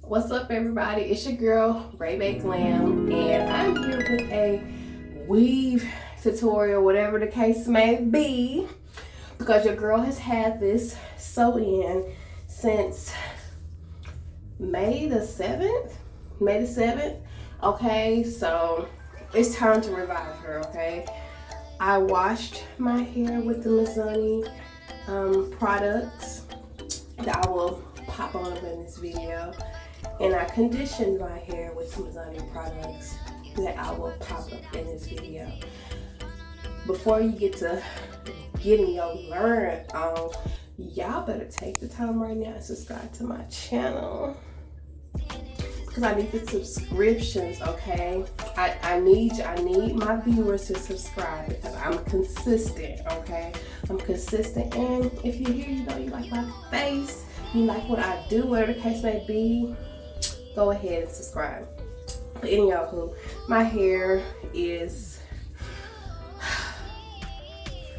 What's up, everybody? It's your girl Ray Glam, and I'm here with a weave tutorial, whatever the case may be, because your girl has had this sew-in since May the 7th. Okay, so it's time to revive her. Okay, I washed my hair with the Mizani products that I will pop on in this video, and I conditioned my hair with some Mizani products that I will pop up in this video. Before you get to getting your learn on, y'all better take the time right now and subscribe to my channel, because I need the subscriptions. Okay, I need my viewers to subscribe, because I'm consistent. Okay, I'm consistent, and if you're here, you know you like my face, you like what I do, whatever the case may be, go ahead and subscribe. But anyhow, my hair is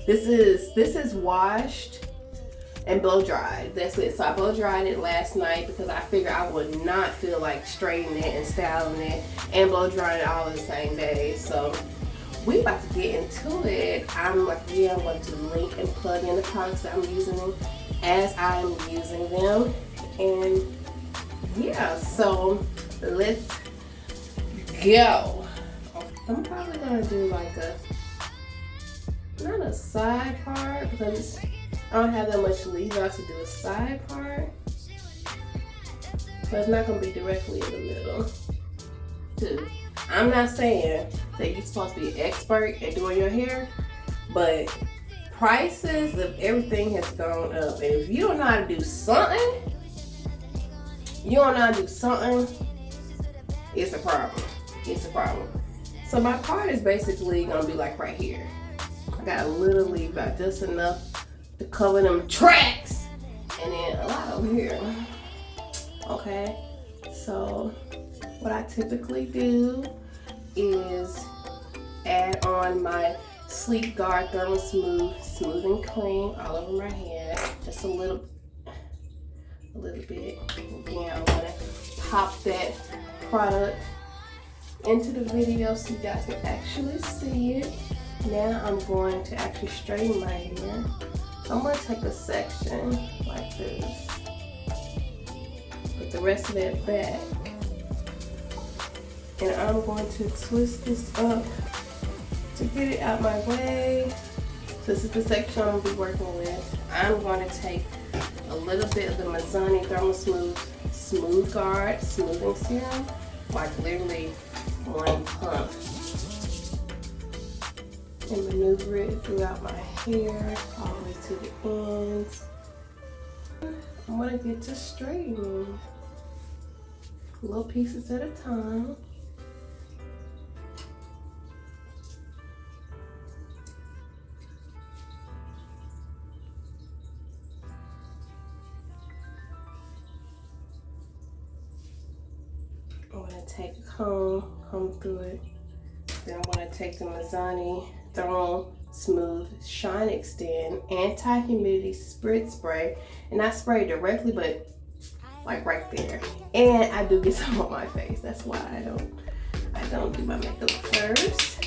this is washed and blow dried. That's it. So I blow dried it last night because I figured I would not feel like straightening it and styling it and blow drying it all in the same day. So we about to get into it. I'm going to link and plug in the products that I'm using as I'm using them. And yeah, so let's go. I'm probably gonna do like not a side part, because I don't have that much leave out to do a side part. So it's not gonna be directly in the middle too. I'm not saying that you're supposed to be an expert at doing your hair, but prices of everything has gone up. And if you don't know how to do something, it's a problem. It's a problem. So my part is basically gonna be like right here. I got a little leave out, just enough to cover them tracks, and then a lot over here. Okay, so what I typically do is add on my Sleek Guard Thermal Smoothing Cream all over my head, just a little bit. Again, I'm gonna pop that product into the video so you guys can actually see it. Now I'm going to actually straighten my hair. So I'm going to take a section like this, put the rest of it back, and I'm going to twist this up to get it out my way. So this is the section I'm going to be working with. I'm going to take a little bit of the Mizani Thermal Smooth Guard Smoothing Serum, like literally one pump, and maneuver it throughout my hair all the way to the ends. I'm gonna get to straightening little pieces at a time. I'm gonna take a comb through it. Then I'm gonna take the Mizani Thermal Smooth Shine Extend Anti-Humidity Spritz Spray, and I spray directly, but like right there. And I do get some on my face. That's why I don't do my makeup first.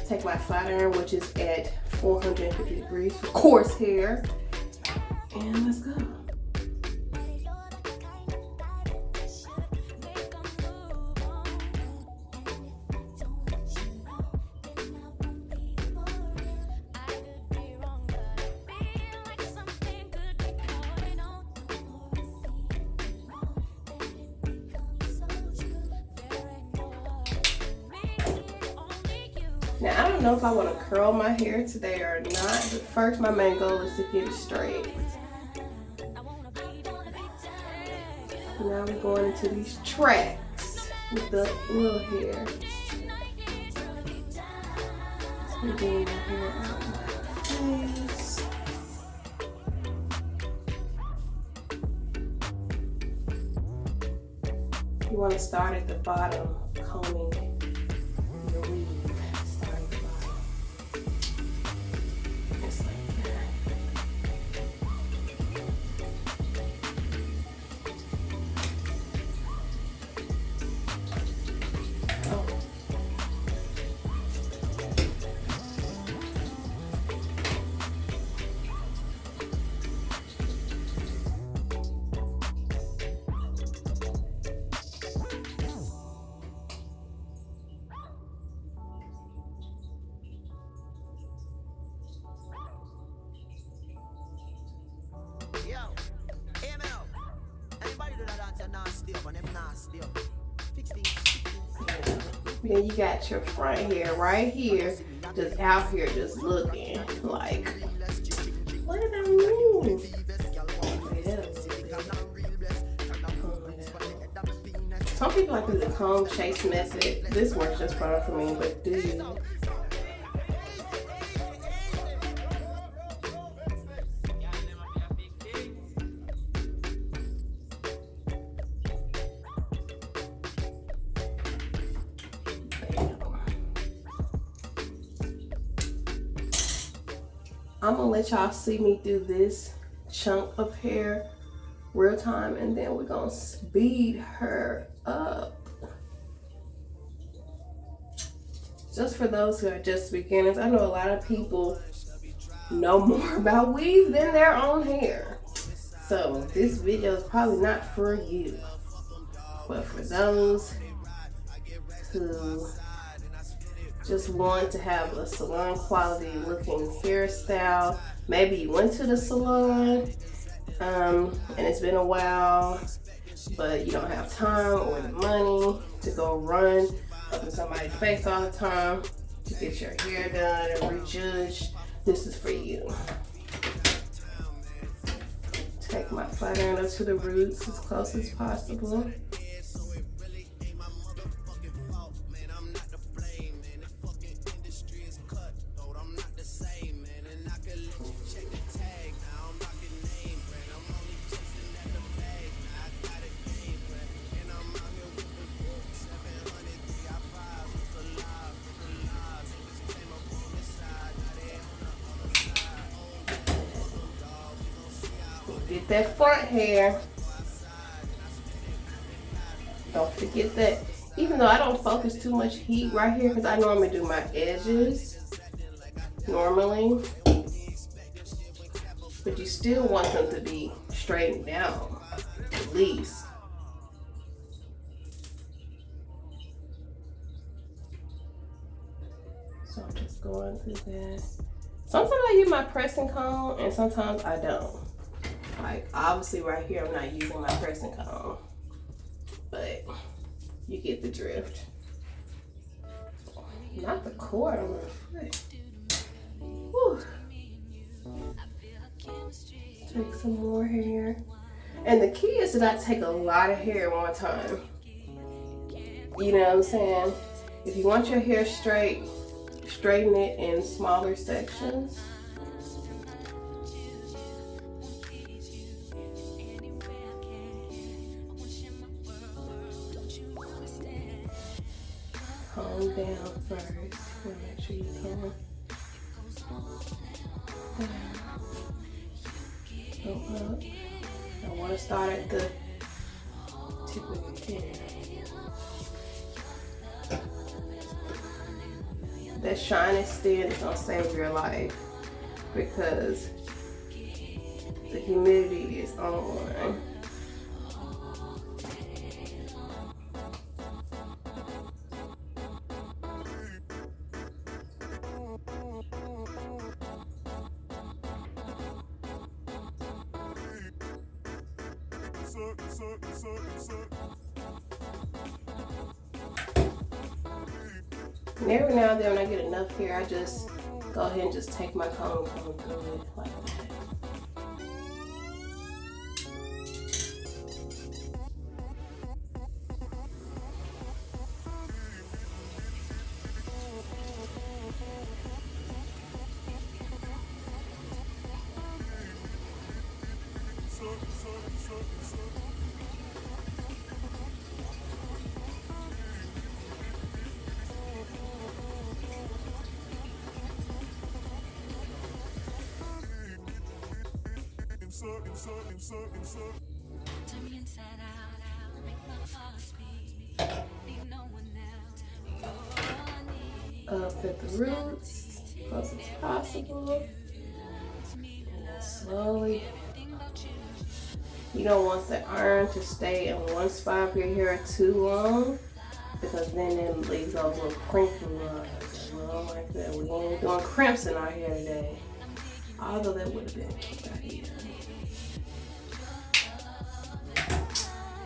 Take my flat iron, which is at 450 degrees for coarse hair, and let's go. Now, I don't know if I want to curl my hair today or not, but first my main goal is to get it straight. Now we're going into these tracks with the little hair. So getting my hair out of my face. You want to start at the bottom, combing your weave. Then you got your front hair right here, just out here, just looking like, what did I move? Some people like to do the comb chase method. This works just fine for me, but do you? I'm gonna let y'all see me through this chunk of hair real time, and then we're gonna speed her up. Just for those who are just beginners, I know a lot of people know more about weave than their own hair. So this video is probably not for you. But for those who just want to have a salon quality looking hairstyle, maybe you went to the salon and it's been a while, but you don't have time or the money to go run up in somebody's face all the time to get your hair done and rejudged, this is for you. Take my flat iron up to the roots as close as possible. Get that front hair. Don't forget that. Even though I don't focus too much heat right here, because I normally do my edges normally, but you still want them to be straightened down at least. So I'm just going through that. Sometimes I use my pressing comb and sometimes I don't. Like, obviously right here I'm not using my pressing comb, but you get the drift. Not the cord on my foot. Whew. Take some more hair. And the key is that I take a lot of hair at one time. You know what I'm saying? If you want your hair straight, straighten it in smaller sections. Calm down first. Make sure you calm down. Go up. I want to start at the tip of your hair. That shiny stand is gonna save your life because the humidity is on. And every now and then when I get enough hair, I just go ahead and just take my comb and comb through it like that. Up at the roots, close as possible. Slowly. You don't want the iron to stay in one spot of your hair too long, because then it leaves those little crinkly lines. We don't like that. We ain't doing crimps in our hair today. Although that would have been a cute idea.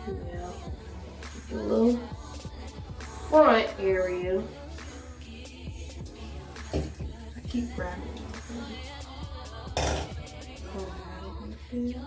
Yeah. the little front area. I keep grabbing it. Pull it out a bit.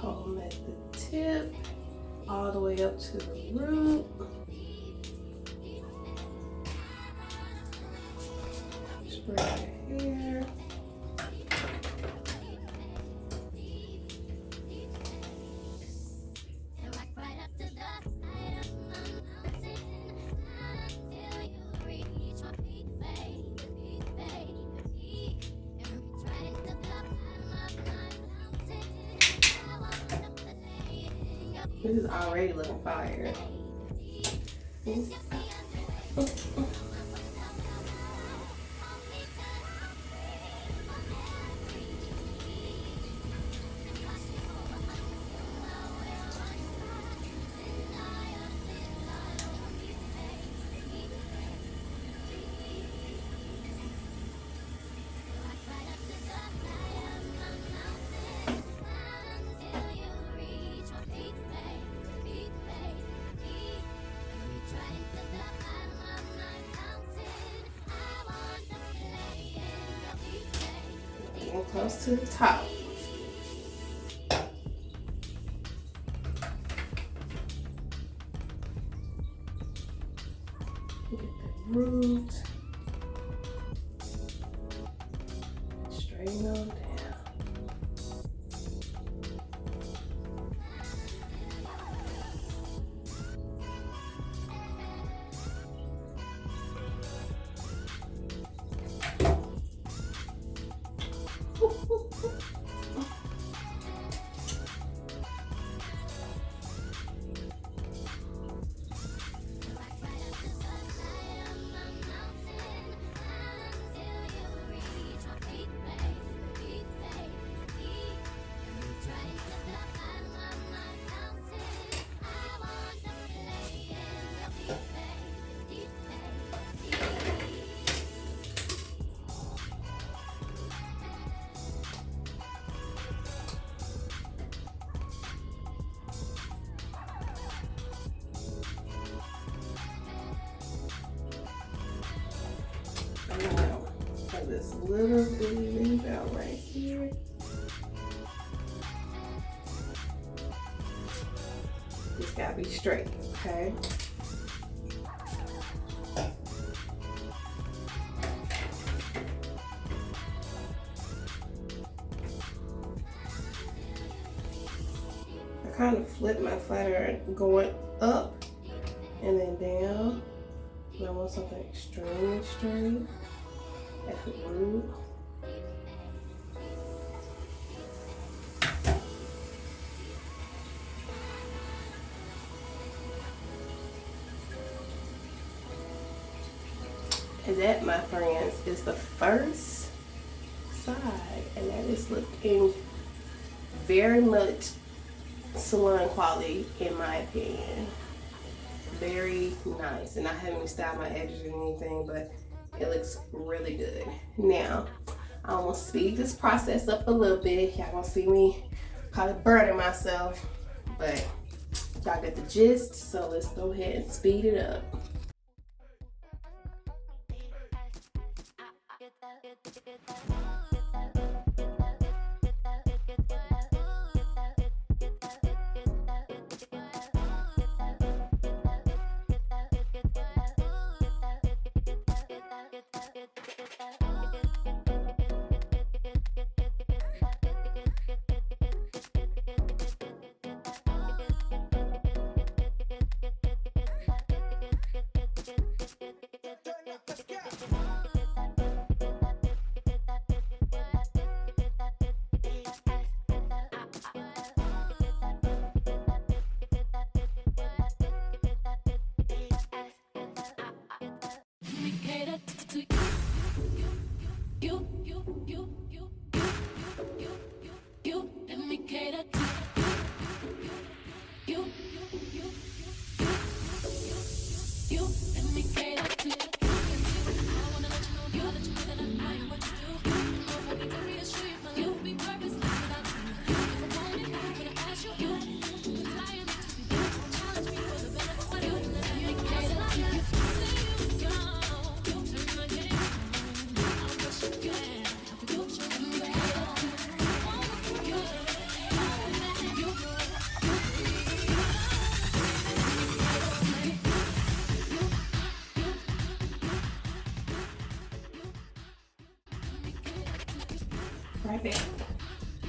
Comb at the tip, all the way up to the root. Spray your hair. This is already looking fire. Getting close to the top. Get the root. Straighten on down. Now, for this little bitty leaf out right here. It's gotta be straight, okay? I kind of flip my flat iron going up and then down. And I want something extremely straight at the root. And that, my friends, is the first side, and that is looking very much salon quality in my opinion. Very nice, and I haven't even styled my edges or anything, but it looks really good. Now, I'm gonna speed this process up a little bit. Y'all gonna see me kind of burning myself, but y'all get the gist, so let's go ahead and speed it up.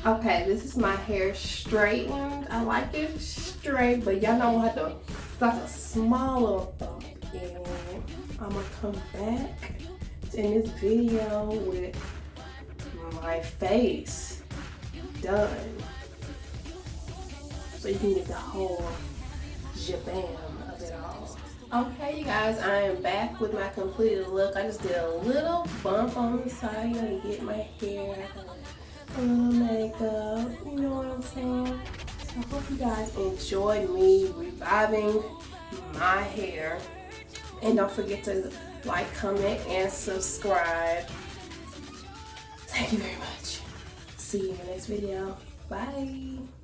Okay, this is my hair straightened. I like it straight, but y'all know I have to like a small little bump. And I'm gonna come back in this video with my face done, so you can get the whole jabam of it all. Okay, you guys, I am back with my completed look. I just did a little bump on the side to get my hair, a little makeup, you know what I'm saying? So I hope you guys enjoyed me reviving my hair. And don't forget to like, comment, and subscribe. Thank you very much. See you in the next video. Bye.